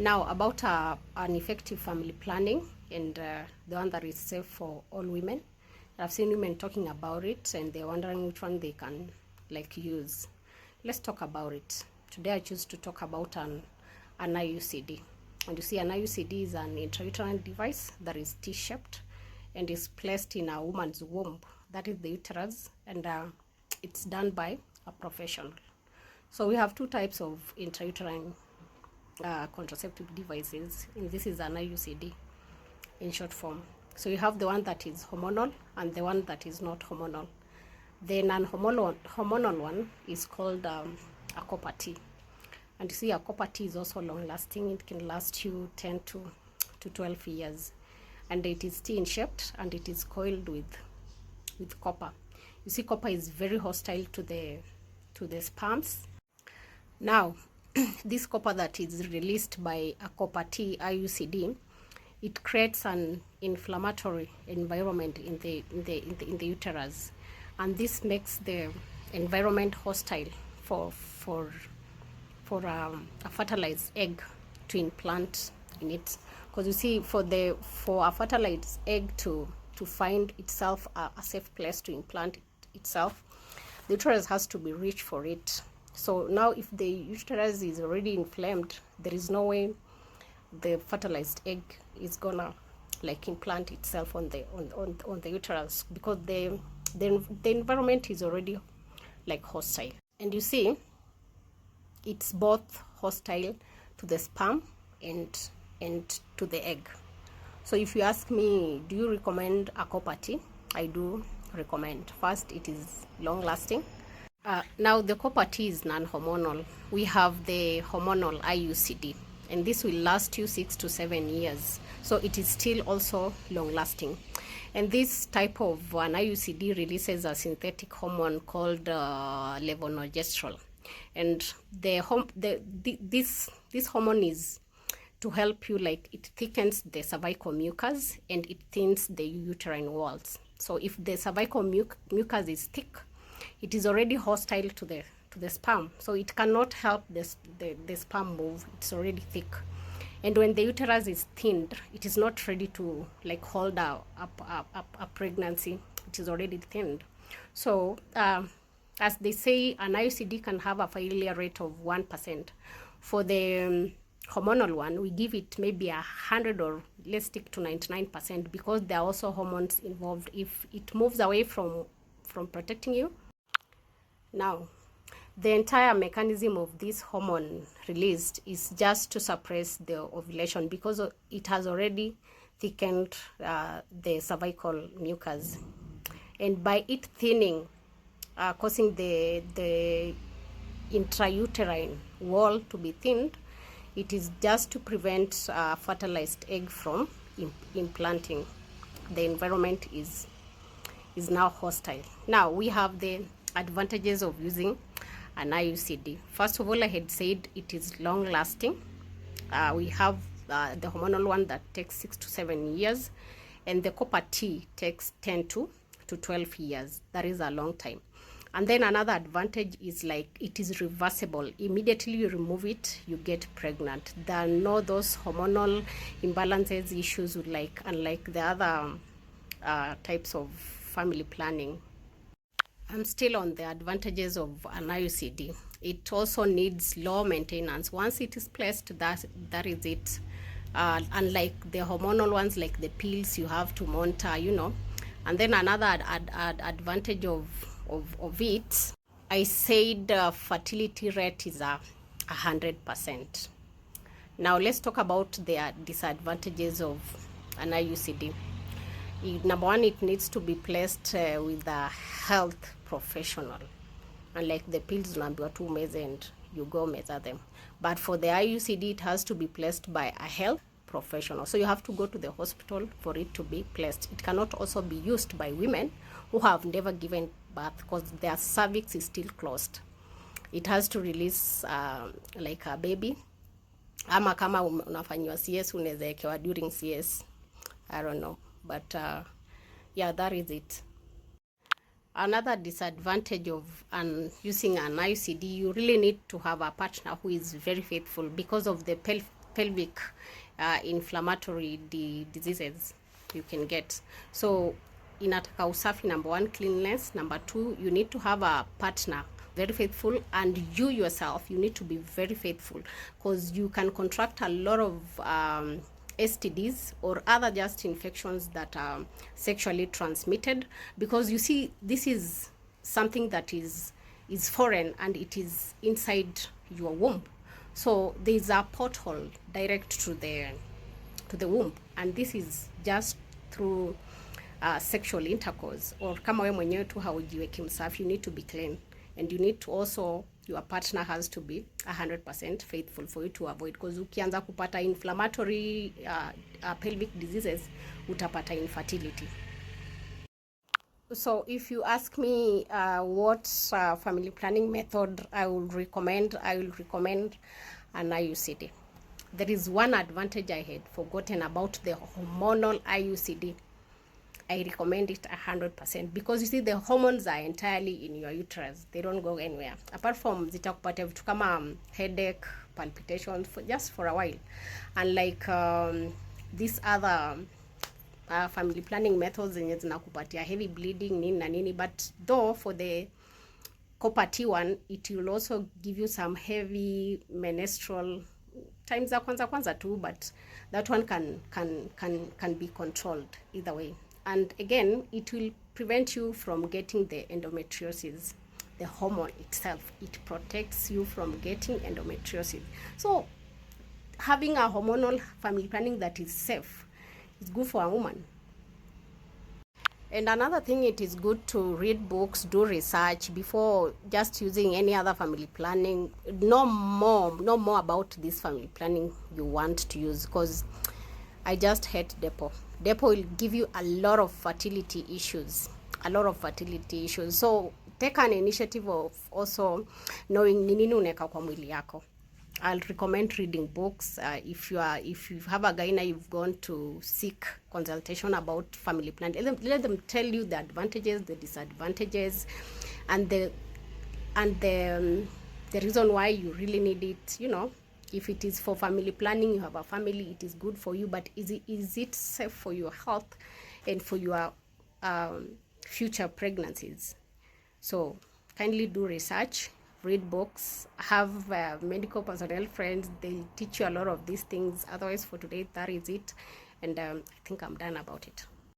Now, about an effective family planning and the one that is safe for all women. I've seen women talking about it and they're wondering which one they can use. Let's talk about it. Today I choose to talk about an IUCD. And you see, an IUCD is an intrauterine device that is T-shaped and is placed in a woman's womb, that is the uterus, and it's done by a professional. So we have two types of intrauterine contraceptive devices, and this is an IUCD in short form. So you have the one that is hormonal and the one that is not hormonal. The non-hormonal one is called a copper T. And you see, a copper T is also long lasting. It can last you 10 to 12 years. And it is T in shaped and it is coiled with copper. You see, copper is very hostile to the sperms. Now, this copper that is released by a copper T IUCD, it creates an inflammatory environment in the uterus, and this makes the environment hostile for a fertilized egg to implant in it. Because you see, for a fertilized egg to find itself a safe place to implant itself, the uterus has to be rich for it. So now if the uterus is already inflamed, there is no way the fertilized egg is gonna implant itself on the uterus, because the environment is already hostile. And you see, it's both hostile to the sperm and to the egg. So if you ask me, do you recommend a copper T? I do recommend. First, it is long lasting. Now the copper T is non-hormonal. We have the hormonal IUCD, and this will last you 6 to 7 years. So it is still also long lasting. And this type of an IUCD releases a synthetic hormone called levonorgestrel. And this hormone is to help you, it thickens the cervical mucus and it thins the uterine walls. So if the cervical mucus is thick, it is already hostile to the sperm, so it cannot help the sperm move. It's already thick, and when the uterus is thinned, it is not ready to hold a pregnancy. It is already thinned. So as they say, an IUCD can have a failure rate of 1%. For the hormonal one, we give it maybe 100, or let's stick to 99%, because there are also hormones involved. If it moves away from protecting you. Now, the entire mechanism of this hormone released is just to suppress the ovulation, because it has already thickened the cervical mucus. And by it thinning, causing the intrauterine wall to be thinned, it is just to prevent fertilized egg from implanting. The environment is now hostile. Now we have the advantages of using an IUCD. First of all, I had said it is long lasting. We have the hormonal one that takes 6 to 7 years, and the copper T takes 10 to 12 years. That is a long time. And then another advantage is it is reversible. Immediately you remove it, you get pregnant. There are no those hormonal imbalances issues unlike the other types of family planning. I'm still on the advantages of an IUCD. It also needs low maintenance. Once it is placed, that is it. Unlike the hormonal ones, like the pills, you have to monitor, And then another advantage of it, I said fertility rate is 100%. Now let's talk about the disadvantages of an IUCD. Number one, it needs to be placed with a health professional. Unlike the pills, unaambiwa tu meze and you go measure them. But for the IUCD, it has to be placed by a health professional. So you have to go to the hospital for it to be placed. It cannot also be used by women who have never given birth, because their cervix is still closed. It has to release like a baby. Ama kama unafanyiwa CS, unaweza ekewa during CS. I don't know. But yeah, that is it. Another disadvantage of using an IUCD, you really need to have a partner who is very faithful, because of the pelvic inflammatory diseases you can get. So inataka usafi, number 1, cleanliness. Number 2, you need to have a partner very faithful, and you yourself, you need to be very faithful, because you can contract a lot of STDs or other just infections that are sexually transmitted, because you see, this is something that is foreign and it is inside your womb. So there's a porthole direct to the womb, and this is just through sexual intercourse. Or kama we mwenyewe tu haujiweki msafi, you need to be clean, and you need to also, your partner has to be 100% faithful for you to avoid, because ukianza kupata inflammatory pelvic diseases, utapata infertility. So if you ask me what family planning method I will recommend an IUCD. There is one advantage I had forgotten about the hormonal IUCD. I recommend it 100%, because you see, the hormones are entirely in your uterus. They don't go anywhere apart from zitakupatia vitu kama headache, palpitations just for a while, and like these other family planning methods zenye zinakupatia heavy bleeding nini na nini. But though for the copper T one, it will also give you some heavy menstrual times za kwanza too, but that one can be controlled either way. And again, it will prevent you from getting the endometriosis. The hormone itself, it protects you from getting endometriosis. So having a hormonal family planning that is safe is good for a woman. And another thing, it is good to read books, do research before just using any other family planning. Know more about this family planning you want to use, because I just hate Depo. Depo will give you a lot of fertility issues. So take an initiative of also knowing ni nini unaweka kwa mwili yako. I'll recommend reading books. If you have a gyna, you've gone to seek consultation about family planning. Let them tell you the advantages, the disadvantages, and the reason why you really need it. You know, if it is for family planning, you have a family, it is good for you. But is it safe for your health and for your future pregnancies? So kindly do research. Read books, have medical personnel friends. They'll teach you a lot of these things. Otherwise, for today, that is it. And I think I'm done about it.